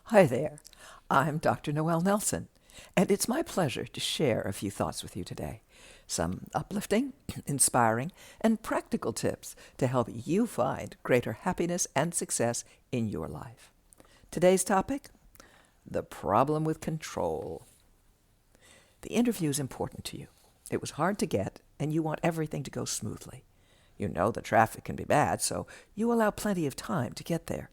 Hi there. I'm Dr. Noel Nelson, and it's my pleasure to share a few thoughts with you today. Some uplifting, inspiring, and practical tips to help you find greater happiness and success in your life. Today's topic: the problem with control. The interview is important to you. It was hard to get, and you want everything to go smoothly. You know the traffic can be bad, so you allow plenty of time to get there.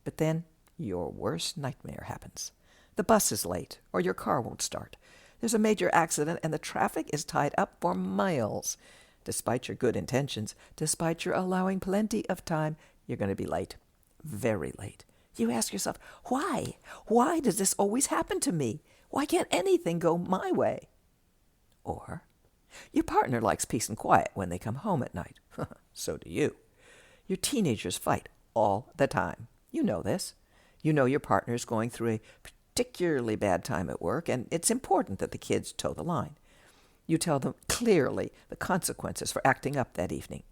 But then your worst nightmare happens. The bus is late, or your car won't start. There's a major accident, and the traffic is tied up for miles. Despite your good intentions, despite your allowing plenty of time, you're going to be late. Very late. You ask yourself, why? Why does this always happen to me? Why can't anything go my way? Or your partner likes peace and quiet when they come home at night. So do you. Your teenagers fight all the time. You know this. You know your partner is going through a particularly bad time at work, and it's important that the kids toe the line. You tell them clearly the consequences for acting up that evening.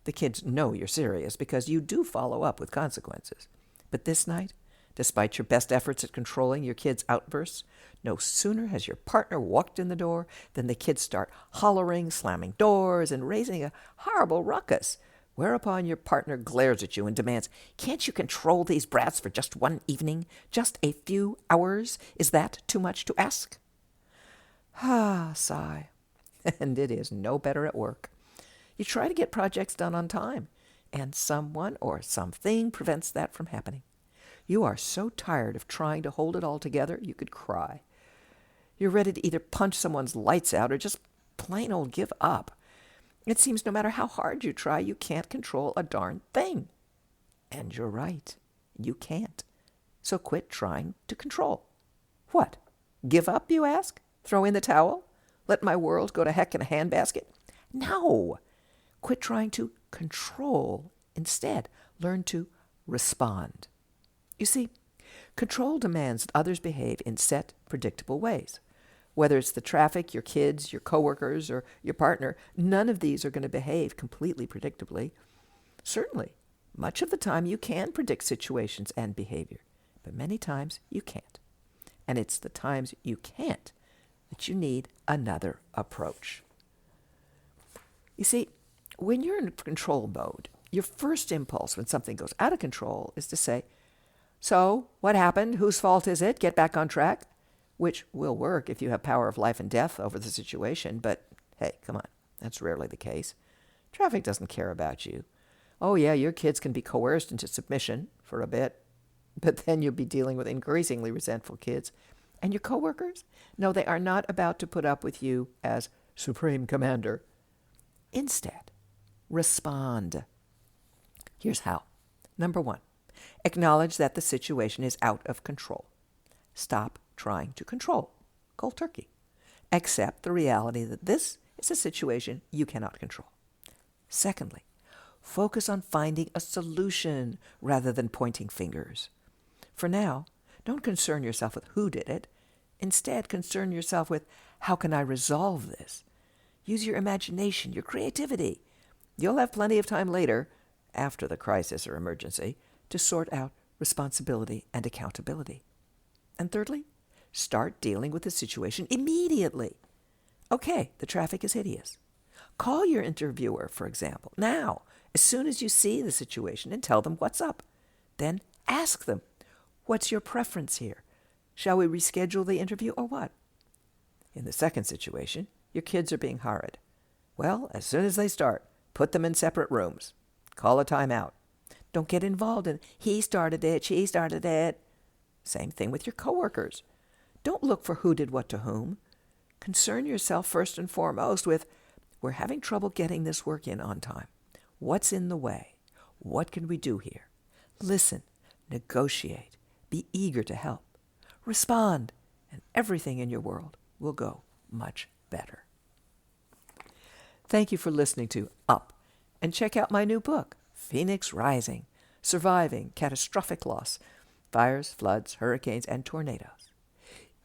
The kids know you're serious because you do follow up with consequences. But this night, despite your best efforts at controlling your kids' outbursts, no sooner has your partner walked in the door than the kids start hollering, slamming doors, and raising a horrible ruckus. Whereupon your partner glares at you and demands, "Can't you control these brats for just one evening? Just a few hours? Is that too much to ask?" Ah, sigh. And it is no better at work. You try to get projects done on time, and someone or something prevents that from happening. You are so tired of trying to hold it all together, you could cry. You're ready to either punch someone's lights out or just plain old give up. It seems no matter how hard you try, you can't control a darn thing. And you're right. You can't. So quit trying to control. What? Give up, you ask? Throw in the towel? Let my world go to heck in a handbasket? No. Quit trying to control. Instead, learn to respond. You see, control demands that others behave in set, predictable ways. Whether it's the traffic, your kids, your coworkers, or your partner, none of these are going to behave completely predictably. Certainly, much of the time you can predict situations and behavior, but many times you can't. And it's the times you can't that you need another approach. You see, when you're in control mode, your first impulse when something goes out of control is to say, "So, what happened? Whose fault is it? Get back on track." Which will work if you have power of life and death over the situation, but hey, come on, that's rarely the case. Traffic doesn't care about you. Oh yeah, your kids can be coerced into submission for a bit, but then you'll be dealing with increasingly resentful kids. And your coworkers? No, they are not about to put up with you as supreme commander. Instead, respond. Here's how. Number 1, acknowledge that the situation is out of control. Stop trying to control. Cold turkey. Accept the reality that this is a situation you cannot control. Secondly, focus on finding a solution rather than pointing fingers. For now, don't concern yourself with who did it. Instead, concern yourself with, how can I resolve this? Use your imagination, your creativity. You'll have plenty of time later, after the crisis or emergency, to sort out responsibility and accountability. And thirdly, start dealing with the situation immediately. Okay, the traffic is hideous. Call your interviewer, for example, now, as soon as you see the situation, and tell them what's up. Then ask them, what's your preference here? Shall we reschedule the interview or what? In the second situation, your kids are being horrid. Well, as soon as they start, put them in separate rooms. Call a timeout. Don't get involved in, he started it, she started it. Same thing with your coworkers. Don't look for who did what to whom. Concern yourself first and foremost with, we're having trouble getting this work in on time. What's in the way? What can we do here? Listen, negotiate, be eager to help. Respond, and everything in your world will go much better. Thank you for listening to Up, and check out my new book, Phoenix Rising, Surviving Catastrophic Loss, Fires, Floods, Hurricanes, and Tornadoes.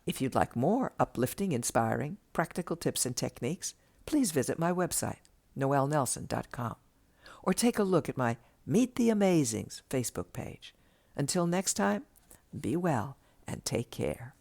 If you'd like more uplifting, inspiring, practical tips and techniques, please visit my website, noelnelson.com, or take a look at my Meet the Amazings Facebook page. Until next time, be well and take care.